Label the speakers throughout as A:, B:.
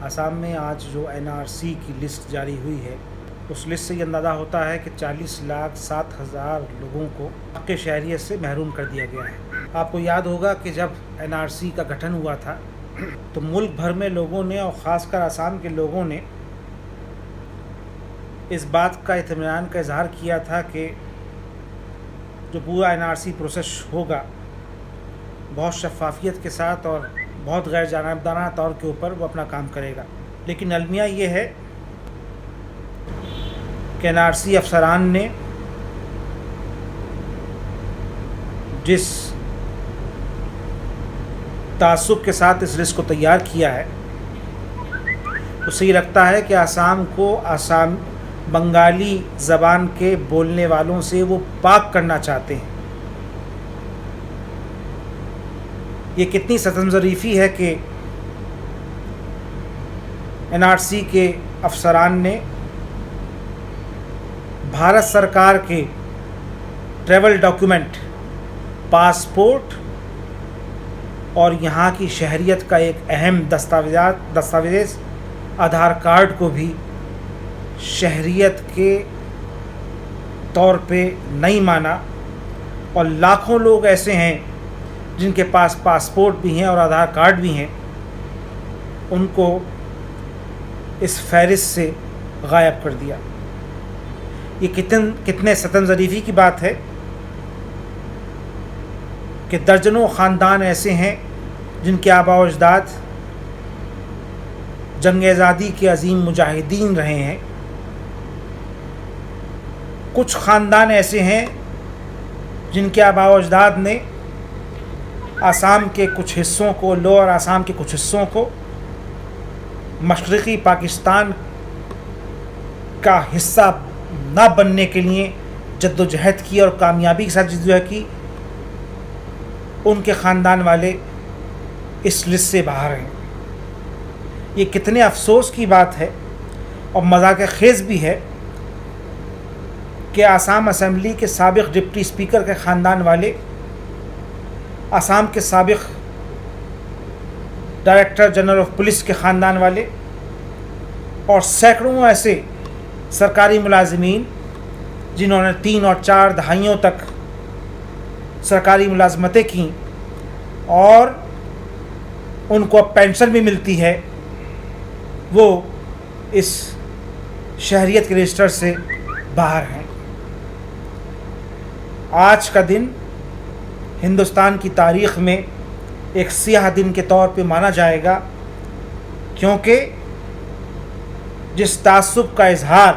A: آسام میں آج جو NRC کی لسٹ جاری ہوئی ہے اس لسٹ سے یہ اندازہ ہوتا ہے کہ 40,07,000 لوگوں کو حق شہریت سے محروم کر دیا گیا ہے۔ آپ کو یاد ہوگا کہ جب NRC کا گٹھن ہوا تھا تو ملک بھر میں لوگوں نے اور خاص کر آسام کے لوگوں نے اس بات کا اطمینان کا اظہار کیا تھا کہ جو پورا NRC پروسیس ہوگا بہت شفافیت کے ساتھ اور بہت غیر جانبدارانہ طور کے اوپر وہ اپنا کام کرے گا، لیکن المیہ یہ ہے کہ NRC افسران نے جس تعصب کے ساتھ اس لسٹ کو تیار کیا ہے اس سے یہ لگتا ہے کہ آسام کو بنگالی زبان کے بولنے والوں سے وہ پاک کرنا چاہتے ہیں۔ یہ کتنی ستم ظریفی ہے کہ NRC کے افسران نے بھارت سرکار کے ٹریول ڈاکیومنٹ، پاسپورٹ اور یہاں کی شہریت کا ایک اہم دستاویز آدھار کارڈ کو بھی شہریت کے طور پہ نہیں مانا، اور لاکھوں لوگ ایسے ہیں جن کے پاس پاسپورٹ بھی ہیں اور آدھار کارڈ بھی ہیں، ان کو اس فہرست سے غائب کر دیا۔ یہ کتنے ستم ظریفی کی بات ہے کہ درجنوں خاندان ایسے ہیں جن کے آباء و اجداد جنگ آزادی کے عظیم مجاہدین رہے ہیں، کچھ خاندان ایسے ہیں جن کے آباء و اجداد نے آسام کے کچھ حصوں کو، لوور آسام کے کچھ حصوں کو مشرقی پاکستان کا حصہ نہ بننے کے لیے جد و جہد کی اور کامیابی کے ساتھ جدوجہد کی، ان کے خاندان والے اس لسٹ سے باہر ہیں۔ یہ کتنے افسوس کی بات ہے اور مذاق خیز بھی ہے کہ آسام اسمبلی کے سابق ڈپٹی اسپیکر کے خاندان والے، آسام کے سابق ڈائریکٹر جنرل آف پولیس کے خاندان والے اور سینکڑوں ایسے سرکاری ملازمین جنہوں نے 3 اور 4 دہائیوں تک سرکاری ملازمتیں کیں اور ان کو اب پینشن بھی ملتی ہے، وہ اس شہریت کے رجسٹر سے باہر ہیں۔ آج کا دن ہندوستان کی تاریخ میں ایک سیاہ دن کے طور پہ مانا جائے گا، کیونکہ جس تعصب کا اظہار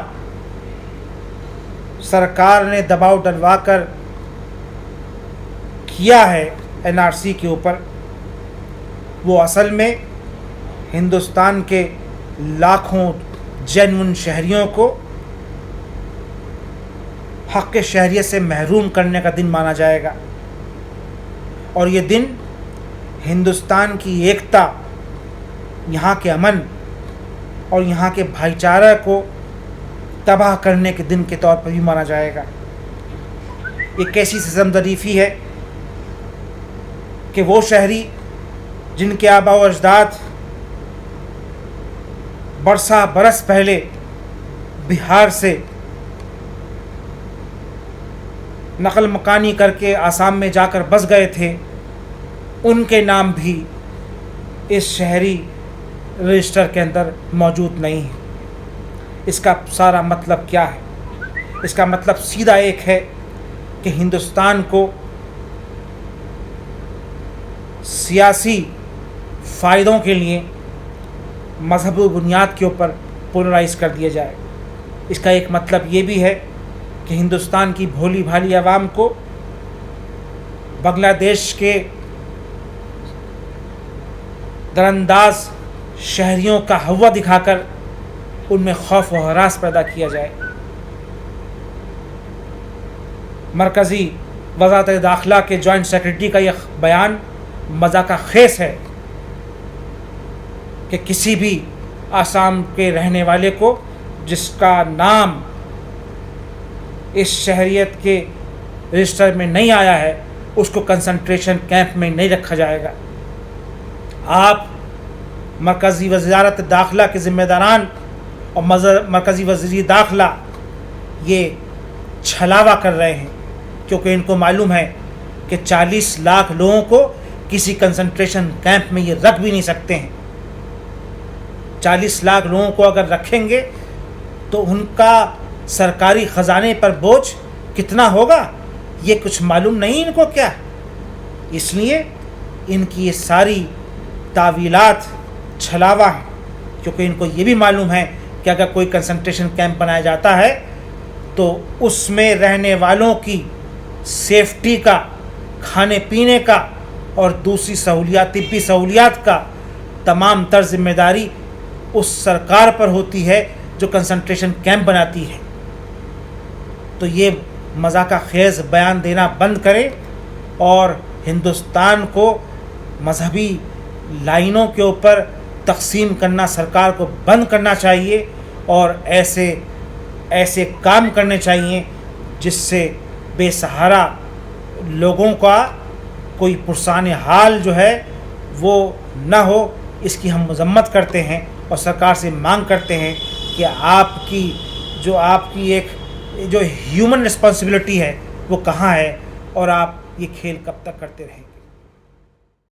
A: سرکار نے دباؤ ڈلوا کر کیا ہے NRC کے اوپر، وہ اصل میں ہندوستان کے لاکھوں جینون شہریوں کو حق شہریت سے محروم کرنے کا دن مانا جائے گا، اور یہ دن ہندوستان کی ایکتا، یہاں کے امن اور یہاں کے بھائی چارہ کو تباہ کرنے کے دن کے طور پر بھی مانا جائے گا۔ یہ کیسی ستم ظریفی ہے کہ وہ شہری جن کے آباء و اجداد برس پہلے بہار سے نقل مکانی کر کے آسام میں جا کر بس گئے تھے، ان کے نام بھی اس شہری رجسٹر کے اندر موجود نہیں ہیں۔ اس کا سارا مطلب کیا ہے؟ اس کا مطلب سیدھا ایک ہے کہ ہندوستان کو سیاسی فائدوں کے لیے مذہبی بنیاد کے اوپر پولرائز کر دیا جائے۔ اس کا ایک مطلب یہ بھی ہے کہ ہندوستان کی بھولی بھالی عوام کو بنگلہ دیش کے درانداز شہریوں کا ہوا دکھا کر ان میں خوف و ہراس پیدا کیا جائے۔ مرکزی وزارت داخلہ کے جوائنٹ سیکرٹری کا یہ بیان مذاق خیز ہے کہ کسی بھی آسام کے رہنے والے کو جس کا نام اس شہریت کے رجسٹر میں نہیں آیا ہے اس کو کنسنٹریشن کیمپ میں نہیں رکھا جائے گا۔ آپ مرکزی وزارت داخلہ کے ذمہ داران اور مرکزی وزیر داخلہ یہ چھلاوا کر رہے ہیں، کیونکہ ان کو معلوم ہے کہ 40 لاکھ لوگوں کو کسی کنسنٹریشن کیمپ میں یہ رکھ بھی نہیں سکتے ہیں۔ 40 لاکھ لوگوں کو اگر رکھیں گے تو ان کا سرکاری خزانے پر بوجھ کتنا ہوگا، یہ کچھ معلوم نہیں ان کو کیا۔ اس لیے ان کی یہ ساری تعویلات چھلاوا ہیں، کیونکہ ان کو یہ بھی معلوم ہے کہ اگر کوئی کنسنٹریشن کیمپ بنایا جاتا ہے تو اس میں رہنے والوں کی سیفٹی کا، کھانے پینے کا اور دوسری سہولیات، طبی سہولیات کا تمام تر ذمہ داری اس سرکار پر ہوتی ہے جو کنسنٹریشن کیمپ بناتی ہے۔ تو یہ مذاقہ خیز بیان دینا بند کریں اور ہندوستان کو مذہبی لائنوں کے اوپر تقسیم کرنا سرکار کو بند کرنا چاہیے، اور ایسے کام کرنے چاہیے جس سے بے سہارا لوگوں کا کوئی پرسان حال جو ہے وہ نہ ہو۔ اس کی ہم مذمت کرتے ہیں اور سرکار سے مانگ کرتے ہیں کہ آپ کی ایک جو ہیومن رسپانسبلٹی ہے وہ کہاں ہے، اور آپ یہ کھیل کب تک کرتے رہیں گے۔